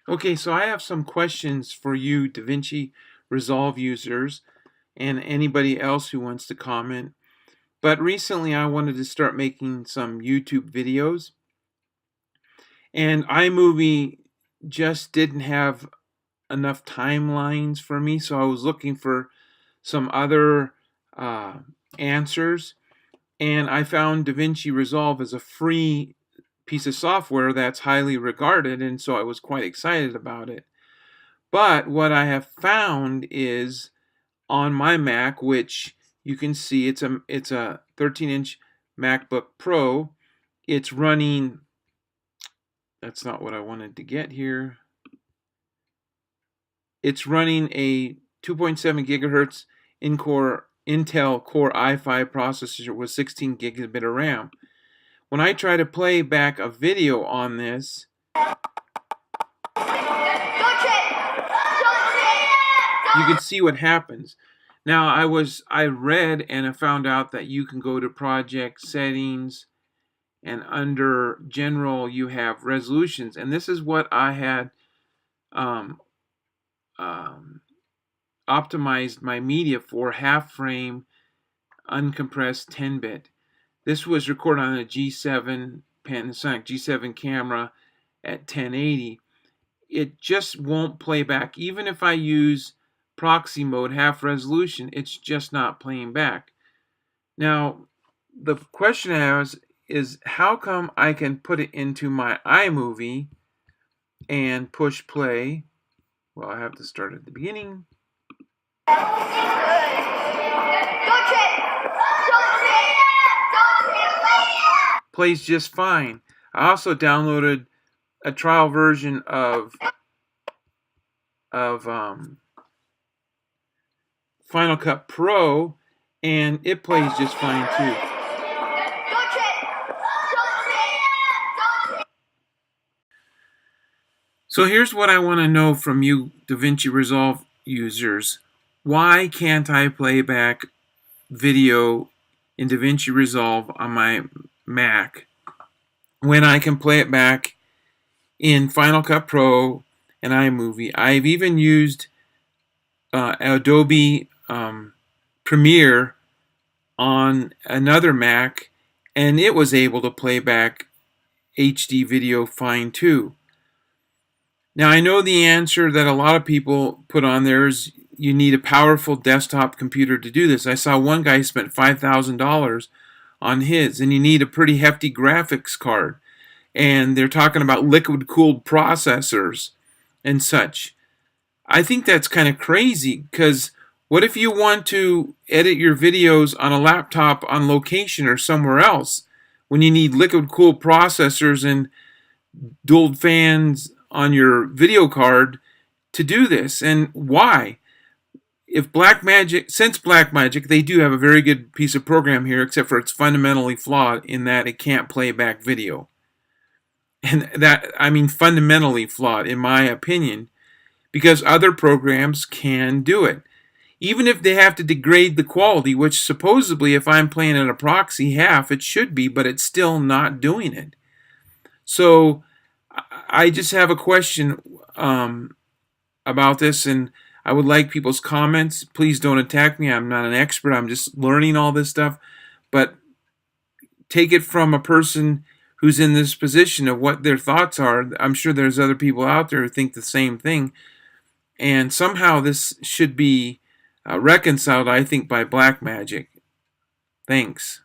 Okay, so I have some questions for you, Davinci Resolve users, and anybody else who wants to comment. But recently I wanted to start making some YouTube videos, and iMovie just didn't have enough timelines for me, so I was looking for some other uh, answers, and I found Davinci Resolve as a free piece of software that's highly regarded, and so I was quite excited about it. But what I have found is on my Mac, which you can see it's a 13-inch MacBook Pro. It's running. That's not what I wanted to get here. It's running a 2.7 gigahertz Intel Core i5 processor with 16 gigabit of RAM. When I try to play back a video on this, you can see what happens. Now I read and I found out that you can go to project settings, and under general you have resolutions, and this is what I had um, um, optimized my media for: half frame, uncompressed 10-bit. This was recorded on a G7 Panasonic G7 camera at 1080. It just won't play back. Even if I use proxy mode, half resolution, it's just not playing back. Now, the question I have is how come I can put it into my iMovie and push play? Well, I have to start at the beginning. Plays just fine. I also downloaded a trial version of Final Cut Pro, and it plays just fine too. So here's what I want to know from you, Davinci Resolve users. Why can't I play back video in Davinci Resolve on my Mac when I can play it back in Final Cut Pro and iMovie? I've even used Adobe Premiere on another Mac, and it was able to play back HD video fine too. Now, I know the answer that a lot of people put on there is you need a powerful desktop computer to do this. I saw one guy spent $5,000 on his, and you need a pretty hefty graphics card. And they're talking about liquid-cooled processors and such. I think that's kind of crazy, because what if you want to edit your videos on a laptop on location or somewhere else when you need liquid-cooled processors and dual fans on your video card to do this? And why? If since Blackmagic, they do have a very good piece of program here, except for it's fundamentally flawed in that it can't play back video. And that, I mean, fundamentally flawed in my opinion, because other programs can do it. Even if they have to degrade the quality, which supposedly if I'm playing at a proxy half, it should be, but it's still not doing it. So I just have a question about this, and I would like people's comments. Please don't attack me. I'm not an expert. I'm just learning all this stuff. But take it from a person who's in this position of what their thoughts are. I'm sure there's other people out there who think the same thing. And somehow this should be reconciled, I think, by Blackmagic. Thanks.